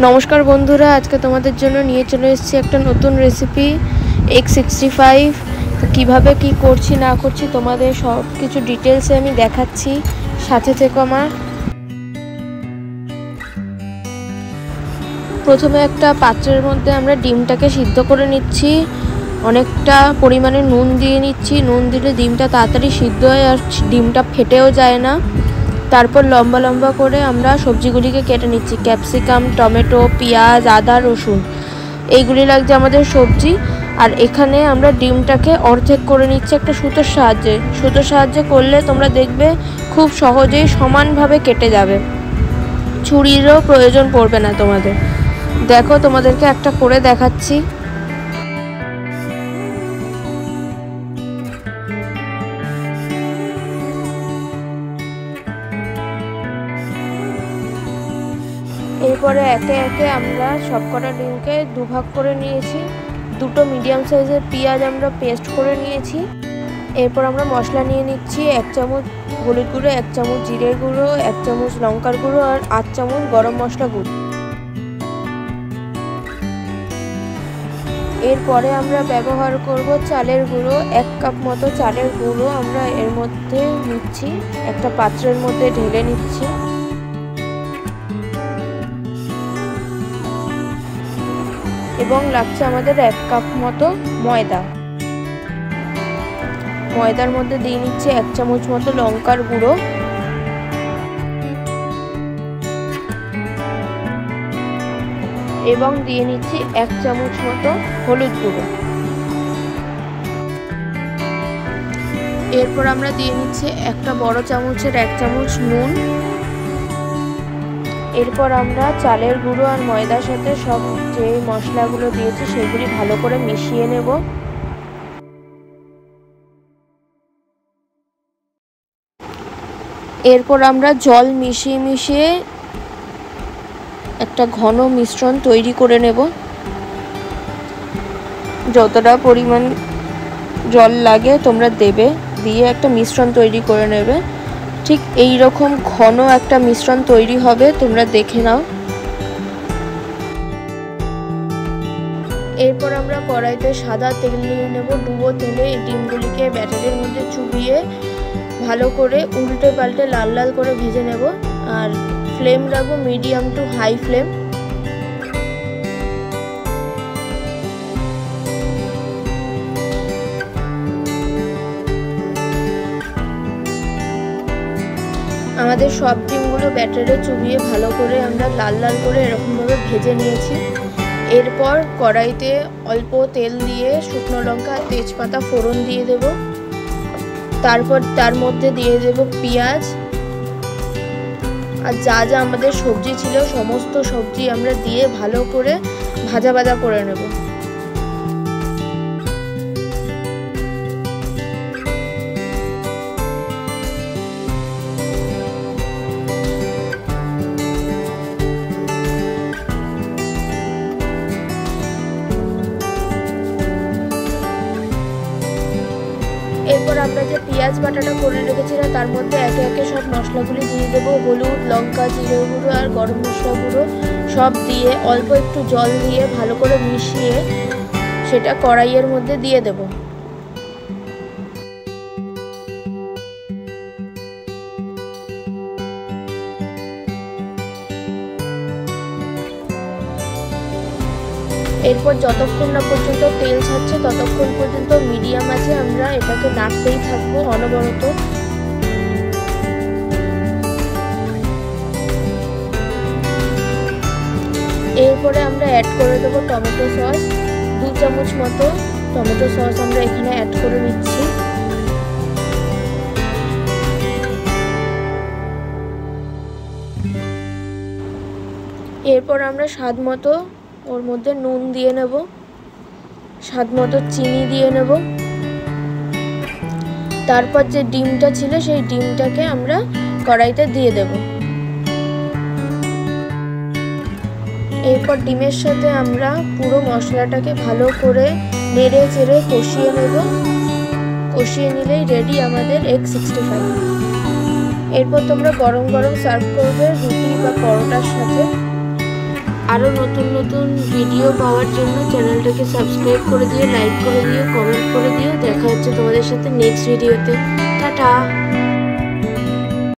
নমস্কার বন্ধুরা, আজকে তোমাদের জন্য নিয়ে চলে এসেছি একটা নতুন রেসিপি এগ 65। তো কীভাবে কী করছি না করছি তোমাদের সব কিছু ডিটেলসে আমি দেখাচ্ছি, সাথে থেকো আমার। প্রথমে একটা পাত্রের মধ্যে আমরা ডিমটাকে সিদ্ধ করে নিচ্ছি। অনেকটা পরিমাণে নুন দিয়ে নিচ্ছি। নুন দিলে ডিমটা তাড়াতাড়ি সিদ্ধ হয় আর ডিমটা ফেটেও যায় না। তারপর লম্বা লম্বা করে আমরা সবজিগুলিকে কেটে নিচ্ছি। ক্যাপসিকাম, টমেটো, পেঁয়াজ, আদা, রসুন, এইগুলি লাগছে আমাদের সবজি। আর এখানে আমরা ডিমটাকে অর্ধেক করে নিচ্ছি একটা সুতোর সাহায্যে। সুতোর সাহায্যে করলে তোমরা দেখবে খুব সহজেই সমানভাবে কেটে যাবে, ছুরিরও প্রয়োজন পড়বে না তোমাদের। দেখো, তোমাদেরকে একটা করে দেখাচ্ছি। এরপরে একে একে আমরা সবকটা ডিমকে দুভাগ করে নিয়েছি। দুটো মিডিয়াম সাইজের পেঁয়াজ আমরা পেস্ট করে নিয়েছি। এরপর আমরা মশলা নিয়ে নিচ্ছি। 1 চামচ হলুদ গুঁড়ো, 1 চামচ জিরের গুঁড়ো, 1 চামচ লঙ্কার গুঁড়ো আর 8 চামচ গরম মশলা গুঁড়ো। এরপরে আমরা ব্যবহার করব চালের গুঁড়ো। 1 কাপ মতো চালের গুঁড়ো আমরা এর মধ্যে নিচ্ছি, একটা পাত্রের মধ্যে ঢেলে নিচ্ছি। এবং লাগছে আমাদের 1 কাপ মতো ময়দা। ময়দার মধ্যে দিয়ে নিচ্ছি 1 চামচ মতো লঙ্কার গুঁড়ো এবং দিয়ে নিচ্ছি 1 চামচ মতো হলুদ গুঁড়ো। এরপর আমরা দিয়ে নিচ্ছি একটা বড় চামচের 1 চামচ নুন। এরপর আমরা চালের গুঁড়ো আর ময়দার সাথে সব যে মশলাগুলো দিয়েছি সেগুলি ভালো করে মিশিয়ে নেব। এরপর আমরা জল মিশিয়ে মিশিয়ে একটা ঘন মিশ্রণ তৈরি করে নেব। যতটা পরিমাণ জল লাগে তোমরা দেবে, দিয়ে একটা মিশ্রণ তৈরি করে নেবে। ঠিক এই রকম ঘন একটা মিশ্রণ তৈরি হবে, তোমরা দেখে নাও। এরপর আমরা কড়াইতে সাদা তেল নিয়ে নেব। ডুবো তেলে এই ডিমগুলিকে ব্যাটারের মধ্যে চুবিয়ে ভালো করে উল্টে পাল্টে লাল লাল করে ভেজে নেব। আর ফ্লেম রাখবো মিডিয়াম টু হাই ফ্লেম। আমাদের সব ডিমগুলো ব্যাটারে চুবিয়ে ভালো করে আমরা লাল লাল করে এরকমভাবে ভেজে নিয়েছি। এরপর কড়াইতে অল্প তেল দিয়ে শুকনো লঙ্কা আর তেজপাতা ফোড়ন দিয়ে দেব। তারপর তার মধ্যে দিয়ে দেব পেঁয়াজ আর যা যা আমাদের সবজি ছিল সমস্ত সবজি আমরা দিয়ে ভালো করে ভাজা ভাজা করে নেব। এরপর আমরা যে পেঁয়াজ বাটাটা করে রেখেছিলাম তার মধ্যে একে একে সব মশলাগুলি দিয়ে দেবো। হলুদ, লঙ্কা, জিরে গুঁড়ো আর গরম মশলা গুঁড়ো সব দিয়ে অল্প একটু জল দিয়ে ভালো করে মিশিয়ে সেটা কড়াইয়ের মধ্যে দিয়ে দেব। এরপর যতক্ষণ না পর্যন্ত তেল ছাড়ছে ততক্ষণ পর্যন্ত মিডিয়াম আছে আমরা এটাকে নাড়তেই থাকবো অনবরত। এরপরে আমরা অ্যাড করে দেবো টমেটো সস। 2 চামচ মতো টমেটো সস আমরা এখানে অ্যাড করে নিচ্ছি। এরপর আমরা স্বাদ মতো ওর মধ্যে নুন দিয়ে নেব, স্বাদ মতো চিনি দিয়ে নেব। তারপর যে ডিমটা ছিল সেই ডিমটাকে আমরা কড়াইতে দিয়ে দেব। এরপর ডিমের সাথে আমরা পুরো মশলাটাকে ভালো করে নেড়ে চেড়ে কষিয়ে নেব। কষিয়ে নিলেই রেডি আমাদের এগ 65। এরপর তোমরা গরম গরম সার্ভ করবে রুটি বা পরোটার সাথে। আরও নতুন নতুন ভিডিও পাওয়ার জন্য চ্যানেলটাকে সাবস্ক্রাইব করে দিও, লাইক করে দিও, কমেন্ট করে দিও। দেখা হচ্ছে তোমাদের সাথে নেক্সট ভিডিওতে। টাটা।